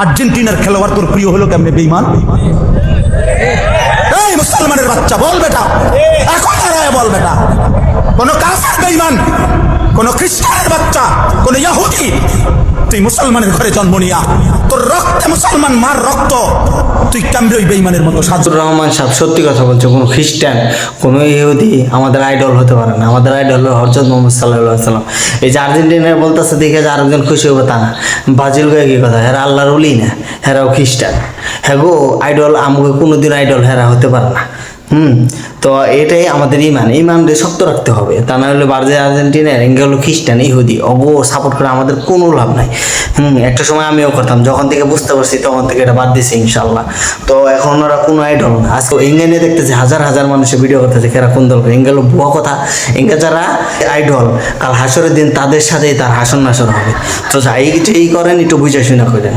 আর্জেন্টিনার খেলোয়াড় তোর প্রিয় হলো কেমনে বেঈমান? এই মুসলমানের বাচ্চা বল বেটা, এখন দাঁড়ায় বল বেটা, কোন কাফের বেঈমান, কোন খ্রিস্টানের বাচ্চা, কোন ইহুদি, তুই মুসলমানের ঘরে জন্ম নিয়া তোর রক্তে মুসলমান মার রক্ত, তুই কেমনে ওই বেঈমানের মতো সাজু? রহমান সাহেব সত্যি কথা বলছে, কোনো খ্রিস্টান কোনো ইহুদি আমাদের আইডল হতে পারে না। আমাদের আইডল হলো হযরত মুহাম্মদ সাল্লাল্লাহু আলাইহি সাল্লাম। এই যে আর্জেন্টিনার বলতেছে দেখে যে আরেকজন খুশি হবে তা না, ব্রাজিল গিয়ে কি কথা, হেরা আল্লাহর ওলি না, হেরাও খ্রিস্টান, হ্যাঁ গো আইডল আমাকে কোনোদিন আইডল হেরা হতে পারে না। তো এটাই আমাদের ইমানকে শক্ত রাখতে হবে, তা না হলে ব্রাজিল আর্জেন্টিনার এঙ্গে হলো খ্রিস্টান ইহুদি অগো সাপোর্ট করে আমাদের কোনো লাভ নাই। একটা সময় আমিও করতাম, যখন থেকে বুঝতে পারছি তখন থেকে এটা বাদ দিছি ইনশাল্লাহ। তো এখন ওরা কোনো আইডল না। আজকে ইংল্যান্ডে দেখতেছে হাজার হাজার মানুষের ভিডিও করতেছে, এরা কোন দল করে, এঙ্গে হলো ভুয়া কথা। এঙ্গে যারা আইডল কাল হাসরের দিন তাদের সাথেই তার হাসন নাসর হবে। তো যাই কিছু এই করেন একটু বুঝে শুনে করেন।